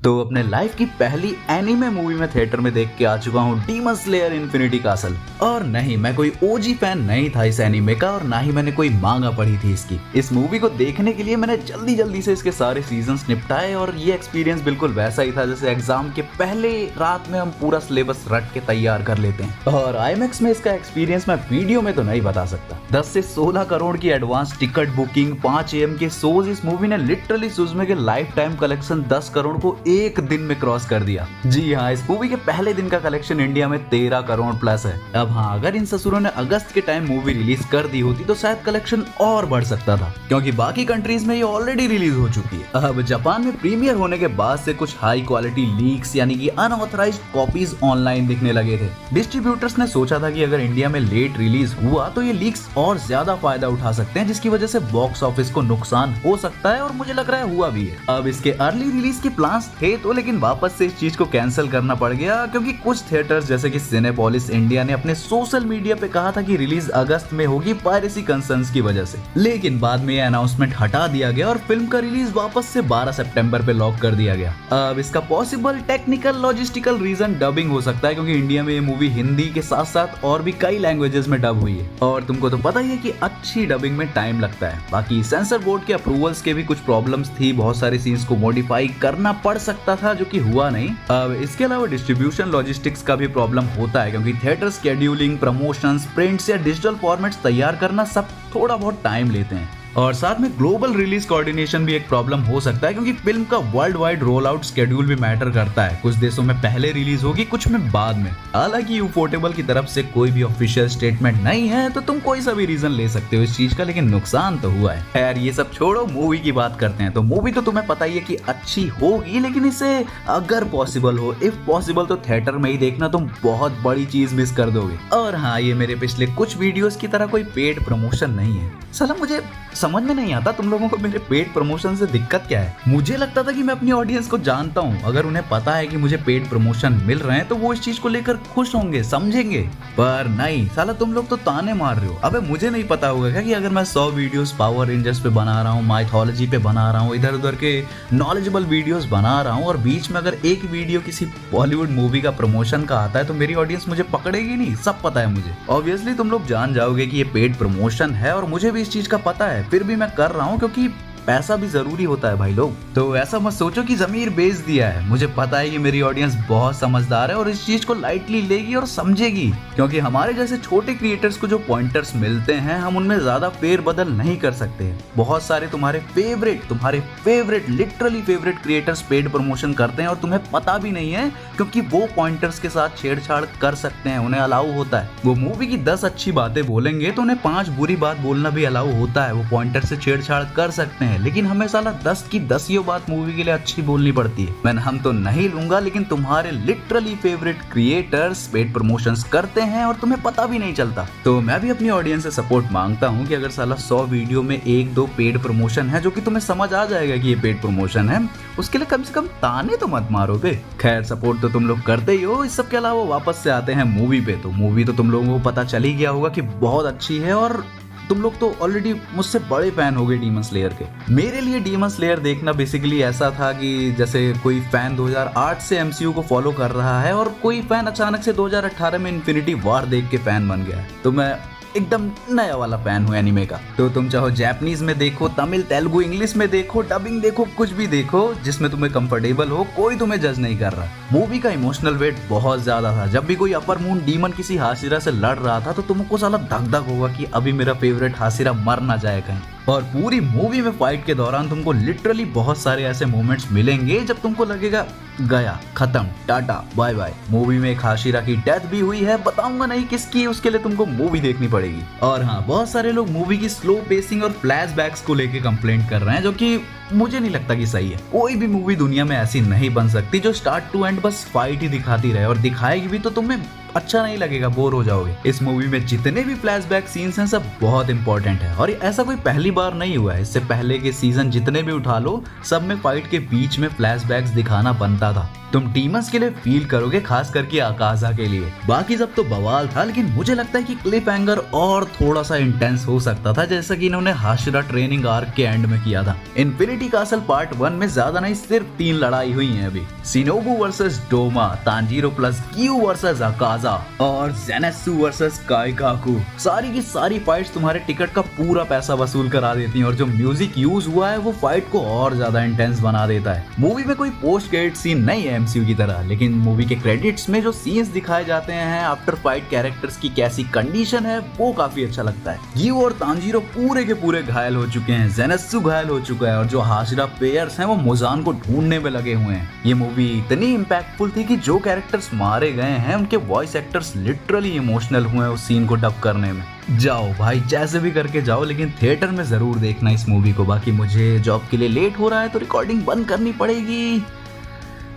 तो अपने लाइफ की पहली एनीमे मूवी में थिएटर में देख के आ चुका हूँ डीमन स्लेयर इन्फिनिटी कासल। और नहीं, मैं कोई ओजी फैन नहीं था इस एनीमे का, और ना ही मैंने कोई मांगा पढ़ी थी इसकी। इस मूवी को देखने के लिए मैंने जल्दी जल्दी से इसके सारे सीजन्स निपटाए, और ये एक्सपीरियंस बिल्कुल वैसा ही था जैसे एग्जाम के पहले रात में हम पूरा सिलेबस रट के तैयार कर लेते हैं। और आईमैक्स में इसका एक्सपीरियंस मैं वीडियो में तो नहीं बता सकता। 10 से 16 करोड़ की एडवांस टिकट बुकिंग, 5 AM के शोज, इस मूवी ने लिटरली सुज़मे के लाइफ टाइम कलेक्शन 10 करोड़ को एक दिन में क्रॉस कर दिया। जी हाँ, इस मूवी के पहले दिन का कलेक्शन इंडिया में 13 करोड़ प्लस है। अब हाँ, अगर इन ससुरों ने अगस्त के टाइम मूवी रिलीज कर दी होती तो शायद कलेक्शन और बढ़ सकता था, क्योंकि बाकी कंट्रीज में ये ऑलरेडी रिलीज हो चुकी है। अब जापान में प्रीमियर होने के बाद से कुछ हाई क्वालिटी लीक्स यानी कि अनऑथराइज्ड कॉपीज ऑनलाइन दिखने लगे थे। डिस्ट्रीब्यूटर्स ने सोचा था कि अगर इंडिया में लेट रिलीज हुआ तो ये लीक्स और ज्यादा फायदा उठा सकते हैं, जिसकी वजह से बॉक्स ऑफिस को नुकसान हो सकता है, और मुझे लग रहा है हुआ भी है। अब इसके अर्ली रिलीज के प्लान्स थे तो, लेकिन वापस से इस चीज को कैंसिल करना पड़ गया, क्योंकि कुछ थिएटर्स जैसे कि सिनेपोलिस इंडिया ने अपने सोशल मीडिया पे कहा था कि रिलीज अगस्त में होगी पायरेसी कंसर्न्स की वजह से। लेकिन बाद में ये अनाउंसमेंट हटा दिया गया और फिल्म का रिलीज वापस से 12 सितंबर पे लॉक कर दिया गया। अब इसका possible technical logistical reason dubbing हो सकता है, क्योंकि इंडिया में ये मूवी हिंदी के साथ साथ और भी कई लैंग्वेजेस में डब हुई है, और तुमको तो पता ही है कि अच्छी डबिंग में टाइम लगता है। बाकी सेंसर बोर्ड के अप्रूवल्स के भी कुछ प्रॉब्लम्स थी, बहुत सारे सीन्स को मॉडिफाई करना पड़ सकता था जो कि हुआ नहीं। अब इसके अलावा डिस्ट्रीब्यूशन लॉजिस्टिक्स का भी प्रॉब्लम होता है, क्योंकि थिएटर स्केड्यूलिंग, प्रमोशंस, प्रिंट्स या डिजिटल फॉर्मेट्स तैयार करना सब थोड़ा बहुत टाइम लेते हैं। और साथ में ग्लोबल रिलीज कोऑर्डिनेशन भी एक प्रॉब्लम हो सकता है, क्योंकि फिल्म का world wide roll out schedule भी मैटर करता है। कुछ देशों में पहले रिलीज होगी, कुछ में बाद में। हालांकि यूफोर्टेबल की तरफ से कोई भी ऑफिशियल स्टेटमेंट नहीं है, तो तुम कोई सा भी रीजन ले सकते हो इस चीज का, लेकिन नुकसान तो हुआ है। खैर, ये सब छोड़ो, मूवी की बात करते हैं। तो मूवी तो तुम्हें पता ही है कि अच्छी होगी, लेकिन इसे अगर पॉसिबल हो, इफ पॉसिबल, तो थिएटर में ही देखना, तुम बहुत बड़ी चीज मिस कर दोगे। और हाँ, ये मेरे पिछले कुछ वीडियोस की तरह कोई पेड प्रमोशन नहीं है। साला मुझे समझ में नहीं आता तुम लोगों को मेरे पेड प्रमोशन से दिक्कत क्या है। मुझे लगता था कि मैं अपनी ऑडियंस को जानता हूँ, अगर उन्हें पता है कि मुझे पेड प्रमोशन मिल रहे हैं तो वो इस चीज को लेकर खुश होंगे, समझेंगे। पर नहीं, साला तुम लोग तो ताने मार रहे हो। अबे मुझे नहीं पता होगा क्या कि अगर मैं 100 वीडियोस पावर रेंजर्स पे बना रहा हूँ, माइथोलॉजी पे बना रहा हूँ, इधर उधर के नॉलेजेबल वीडियोस बना रहा हूँ, और बीच में अगर एक वीडियो किसी बॉलीवुड मूवी का प्रमोशन का आता है तो मेरी ऑडियंस मुझे पकड़ेगी नहीं। सब पता है मुझे। ऑब्वियसली तुम लोग जान जाओगे कि ये पेड प्रमोशन है, और मुझे भी इस चीज का पता है, फिर भी मैं कर रहा हूँ क्योंकि पैसा भी जरूरी होता है भाई लोग। तो ऐसा मत सोचो कि जमीर बेच दिया है। मुझे पता है कि मेरी ऑडियंस बहुत समझदार है और इस चीज को लाइटली लेगी और समझेगी, क्योंकि हमारे जैसे छोटे क्रिएटर्स को जो पॉइंटर्स मिलते हैं हम उनमें ज्यादा फेर बदल नहीं कर सकते। बहुत सारे तुम्हारे favourite literally favourite creators paid promotion करते हैं और तुम्हें पता भी नहीं है, क्योंकि वो पॉइंटर्स के साथ छेड़छाड़ कर सकते हैं, उन्हें अलाउ होता है। वो मूवी की 10 अच्छी बातें बोलेंगे तो उन्हें 5 बुरी बात बोलना भी अलाउ होता है। वो पॉइंटर से छेड़छाड़ कर सकते हैं, लेकिन हमें साला 10 की 10 बात मूवी के लिए अच्छी बोलनी पड़ती है। मैं नाम तो नहीं लूंगा, लेकिन तुम्हारे literally favourite creators paid promotions करते हैं और तुम्हें पता भी नहीं चलता। तो मैं भी अपनी ऑडियंस से सपोर्ट मांगता हूं कि अगर साला 100 वीडियो में 1-2 पेड प्रमोशन है जो कि तुम्हें समझ आ जाएगा कि ये पेड प्रमोशन है, उसके लिए कम से कम ताने तो मत मारो बे। खैर, सपोर्ट तो तुम लोग करते ही हो। इस सब के अलावा वापस से आते हैं मूवी पे। तो मूवी तो तुम लोगों को पता चल ही गया होगा कि बहुत अच्छी है, और तुम लोग तो ऑलरेडी मुझसे बड़े फैन हो गए डीमन स्लेयर के। मेरे लिए डीमन स्लेयर देखना बेसिकली ऐसा था कि जैसे कोई फैन 2008 से एमसीयू को फॉलो कर रहा है और कोई फैन अचानक से 2018 में इन्फिनिटी वॉर देख के फैन बन गया है। तो मैं एकदम नया वाला फैन हूँ एनिमे का। तो तुम चाहो जापानीज में देखो, तमिल, तेलुगु, इंग्लिश में देखो, डबिंग देखो, कुछ भी देखो जिसमें तुम्हें कंफर्टेबल हो, कोई तुम्हें जज नहीं कर रहा। मूवी का इमोशनल वेट बहुत ज्यादा था। जब भी कोई अपर मून डीमन किसी हाशिरा से लड़ रहा था तो तुमको साला धक धक होगा कि अभी मेरा फेवरेट हाशिरा मर ना जाए कहीं। और पूरी मूवी में फाइट के दौरान तुमको लिटरली बहुत सारे ऐसे मोमेंट्स मिलेंगे जब तुमको लगेगा गया, खत्म, टाटा, बाय बाय। मूवी में एक हाशिरा की डेथ भी हुई है, बताऊंगा नहीं किसकी, उसके लिए तुमको मूवी देखनी पड़ेगी। और हाँ, बहुत सारे लोग मूवी की स्लो पेसिंग और फ्लैशबैक्स को लेके कंप्लेंट कर रहे हैं, जो कि मुझे नहीं लगता कि सही है। कोई भी मूवी दुनिया में ऐसी नहीं बन सकती जो स्टार्ट टू एंड बस फाइट ही दिखाती रहे, और दिखाएगी भी तो तुम्हें अच्छा नहीं लगेगा, बोर हो जाओगे। इस मूवी में जितने भी फ्लैशबैक सीन्स हैं सब बहुत इंपॉर्टेंट है, और ऐसा कोई पहली बार नहीं हुआ है। इससे पहले के सीजन जितने भी उठा लो, सब में फाइट के बीच में फ्लैशबैक्स दिखाना बनता था। तुम डीमंस के लिए फील करोगे, खास करके आकाजा के लिए। बाकी सब तो बवाल था, लेकिन मुझे लगता है कि क्लिफ हैंगर और थोड़ा सा इंटेंस हो सकता था, जैसा कि इन्होंने हाशिरा ट्रेनिंग आर्क के एंड में किया था। इन्फिनिटी कासल पार्ट 1 में ज्यादा नहीं, सिर्फ 3 लड़ाई हुई है अभी। Shinobu versus Doma, Tanjiro plus Giyu versus Akaza और ज़ेनात्सु वर्सेस काइकाकू। सारी की सारी फाइट्स तुम्हारे टिकट का पूरा पैसा वसूल करा देती हैं, और जो म्यूजिक यूज हुआ है वो फाइट को और ज्यादा इंटेंस बना देता है। मूवी में कोई पोस्ट क्रेडिट सीन नहीं है एमसीयू की तरह, लेकिन मूवी के क्रेडिट्स में जो सीन्स दिखाए जाते हैं आफ्टर फाइट कैरेक्टर्स की कैसी कंडीशन है वो काफी अच्छा लगता है। यू और तांजीरो पूरे के पूरे घायल हो चुके हैं, ज़ेनात्सु घायल हो चुका है, और जो हाशिरा प्लेयर्स हैं वो मुजान को ढूंढने में लगे हुए हैं। ये मूवी इतनी इम्पैक्टफुल थी कि जो कैरेक्टर्स मारे गए हैं उनके वॉइस एक्टर्स लिटरली इमोशनल हुए उस सीन को डब करने में। जाओ भाई, जैसे भी करके जाओ, लेकिन थिएटर में जरूर देखना इस मूवी को। बाकी मुझे जॉब के लिए लेट हो रहा है तो रिकॉर्डिंग बंद करनी पड़ेगी।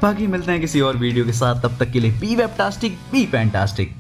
बाकी मिलते हैं किसी और वीडियो के साथ, तब तक के लिए बी वेबटास्टिक, बी फैंटास्टिक।